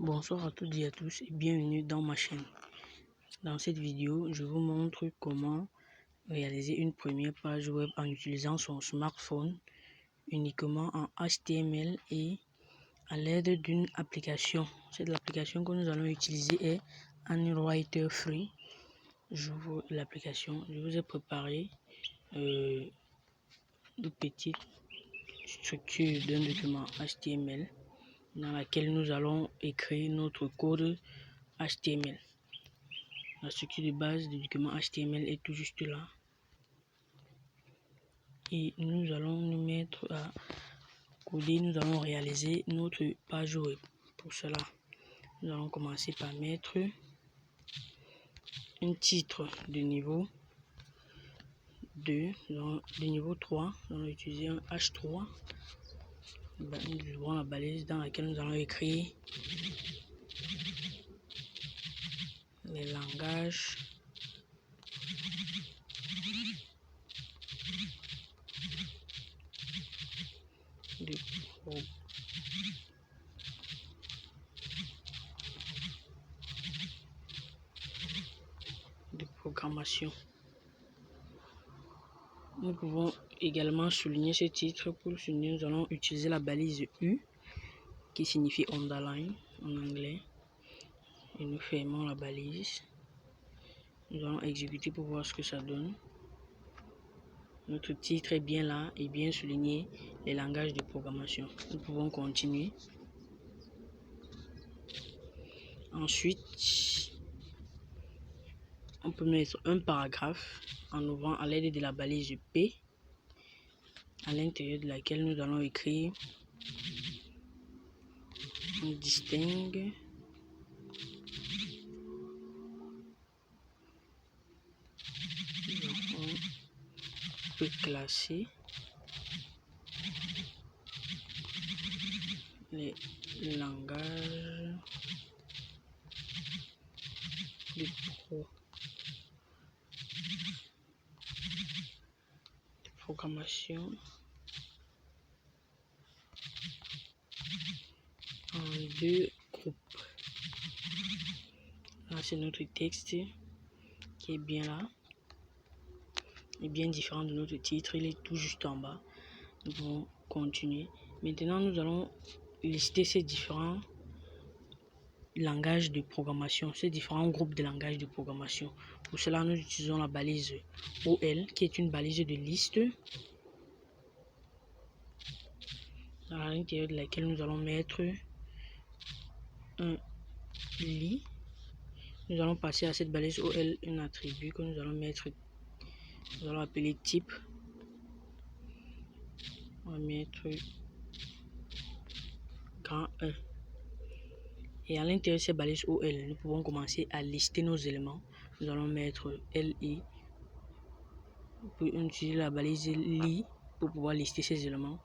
Bonsoir à toutes et à tous et bienvenue dans ma chaîne. Dans cette vidéo, je vous montre comment réaliser une première page web en utilisant son smartphone uniquement en HTML et à l'aide d'une application. Cette application que nous allons utiliser est AnWriter Free. J'ouvre l'application. Je vous ai préparé une petite structure d'un document HTML dans laquelle nous allons écrire notre code HTML. La structure de base du document HTML est tout juste là. Et nous allons nous mettre à coder, nous allons réaliser notre page web. Pour cela, nous allons commencer par mettre un titre de niveau 2, de niveau 3. Nous allons utiliser un H3. Nous ouvrons la balise dans laquelle nous allons écrire les langages de programmation. Nous pouvons également souligner ce titre. Pour le souligner, nous allons utiliser la balise U qui signifie underline en anglais. Et nous fermons la balise. Nous allons exécuter pour voir ce que ça donne. Notre titre est bien là et bien souligné les langages de programmation. Nous pouvons continuer. Ensuite, on peut mettre un paragraphe en ouvrant à l'aide de la balise P, à l'intérieur de laquelle nous allons écrire on distingue on peut classer les langages de programmation en deux groupes. Là, c'est notre texte qui est bien là, et bien différent de notre titre. Il est tout juste en bas. Nous pouvons continuer. Maintenant, nous allons lister ces différents langages de programmation, ces différents groupes de langages de programmation. Pour cela, nous utilisons la balise OL, qui est une balise de liste, à l'intérieur de laquelle nous allons mettre un lit. Nous allons passer à cette balise OL un attribut que nous allons mettre, nous allons appeler type. On va mettre grand 1. Et à l'intérieur de cette balise OL, nous pouvons commencer à lister nos éléments. Nous allons mettre LI. On peut utiliser la balise LI pour pouvoir lister ces éléments.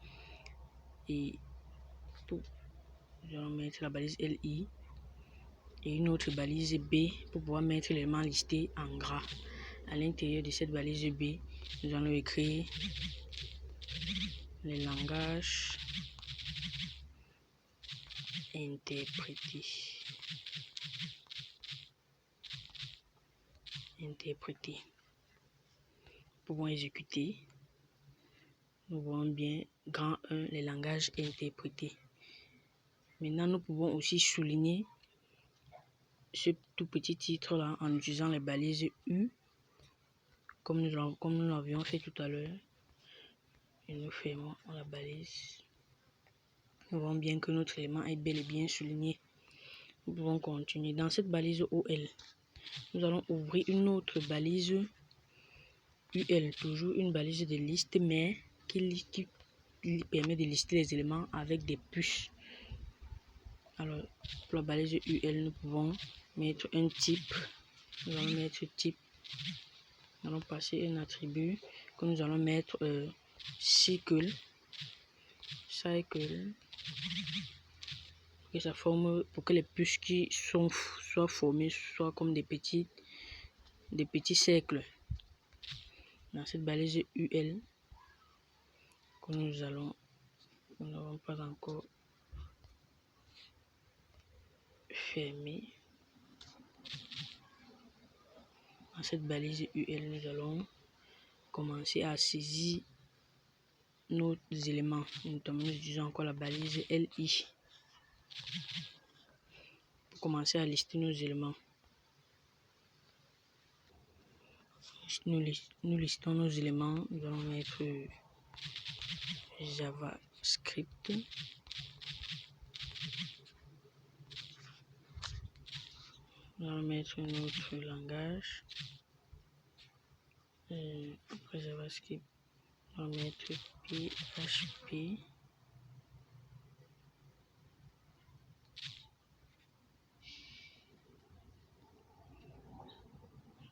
Et nous allons mettre la balise LI et une autre balise B pour pouvoir mettre l'élément listé en gras. À l'intérieur de cette balise B, nous allons écrire les langages interprétés. Nous pouvons exécuter. Nous voyons bien grand 1, les langages interprétés. Maintenant, nous pouvons aussi souligner ce tout petit titre là en utilisant les balises U comme nous l'avions fait tout à l'heure. Et nous fermons la balise. Nous voyons bien que notre élément est bel et bien souligné. Nous pouvons continuer. Dans cette balise OL, nous allons ouvrir une autre balise UL, toujours une balise de liste, mais qui permet de lister les éléments avec des puces. Alors, pour la balise UL, nous pouvons mettre un type. Nous allons mettre type. Nous allons passer un attribut que nous allons mettre cycle. Que ça forme, pour que les puces qui soient formées soient comme des petits cercles. Dans cette balise UL que nous n'avons pas encore fermer. Dans cette balise UL, nous allons commencer à saisir nos éléments. Notamment, nous utilisons encore la balise LI. Pour commencer à lister nos éléments. Nous listons nos éléments. Nous allons mettre JavaScript. Nous allons mettre notre langage. Après JavaScript, on va mettre PHP.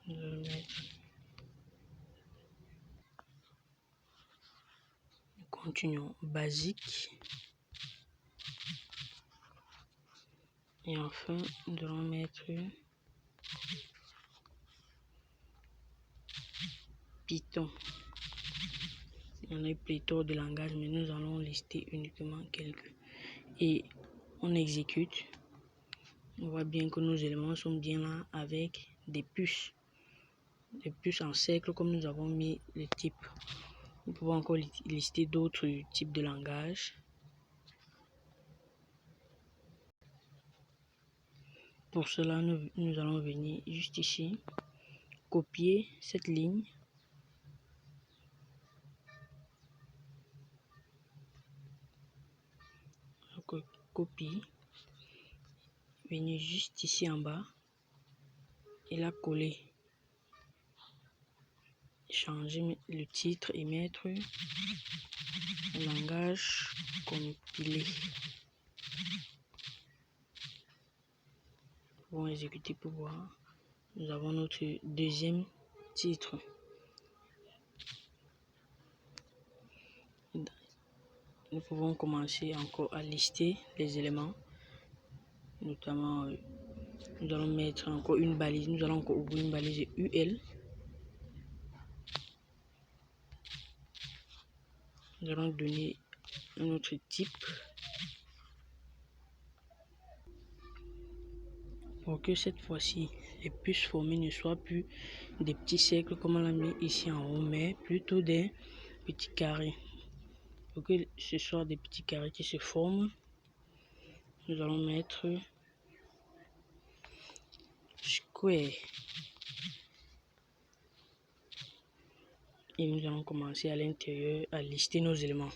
Nous allons mettre. Nous continuons basique. Et enfin, nous allons mettre Python. Il y en a eu pléthore de langages, mais nous allons lister uniquement quelques. Et on exécute. On voit bien que nos éléments sont bien là avec des puces. Des puces en cercle comme nous avons mis le type. Nous pouvons encore lister d'autres types de langages. Pour cela, nous allons venir juste ici, copier cette ligne. Copie. Venir juste ici en bas et la coller. Changer le titre et mettre langage compilé. Nous pouvons exécuter pour voir. Nous avons notre deuxième titre. Nous pouvons commencer encore à lister les éléments. Notamment, nous allons mettre encore une balise. Nous allons encore ouvrir une balise UL. Nous allons donner un autre type. Pour que cette fois-ci, les puces formées ne soient plus des petits cercles comme on l'a mis ici en haut, mais plutôt des petits carrés. Pour que ce soit des petits carrés qui se forment, nous allons mettre square. Et nous allons commencer à l'intérieur à lister nos éléments.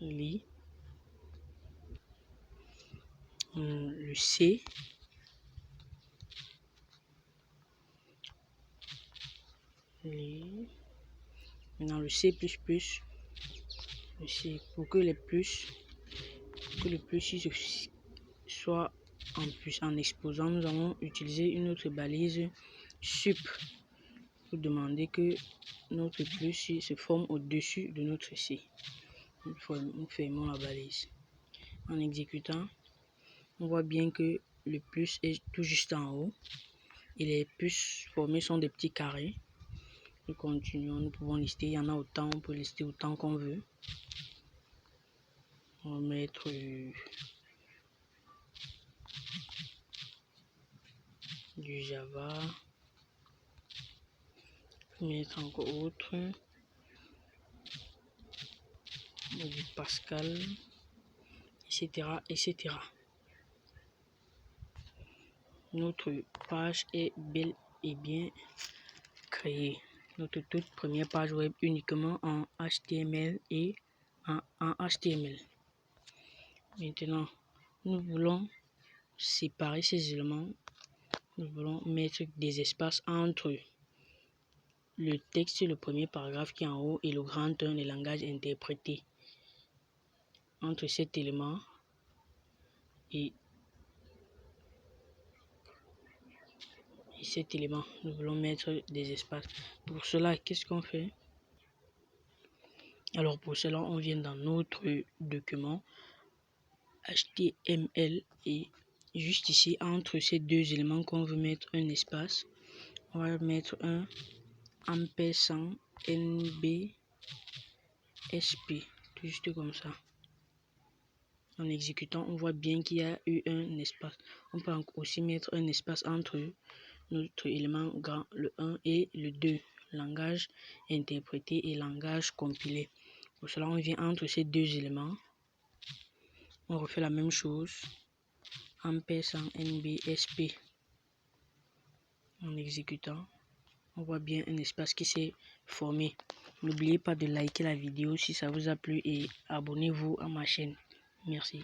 Li. Le C. Li. Maintenant le C++. Le C. Pour que le plus soit en plus en exposant, nous allons utiliser une autre balise sup pour demander que notre plus se forme au-dessus de notre C. Nous fermons la balise. En exécutant, on voit bien que le plus est tout juste en haut et les puces formées sont des petits carrés. Nous continuons, nous pouvons lister, il y en a autant, on peut lister autant qu'on veut. On va mettre du Java, mettre encore autre, du Pascal, etc. Notre page est bel et bien créée. Notre toute première page web uniquement en HTML et en HTML. Maintenant, nous voulons séparer ces éléments. Nous voulons mettre des espaces entre le texte, le premier paragraphe qui est en haut, et le grand 1, les langages interprétés. Entre cet élément et cet élément, nous voulons mettre des espaces. Pour cela, qu'est-ce qu'on fait? Alors pour cela, on vient dans notre document HTML et juste ici, entre ces deux éléments qu'on veut mettre un espace, on va mettre un ampersand NBSP, juste comme ça. En exécutant, on voit bien qu'il y a eu un espace. On peut aussi mettre un espace entre notre élément grand, le 1 et le 2, langage interprété et langage compilé. Pour cela, on vient entre ces deux éléments. On refait la même chose. Ampersand NBSP. En exécutant, on voit bien un espace qui s'est formé. N'oubliez pas de liker la vidéo si ça vous a plu et abonnez-vous à ma chaîne. Merci.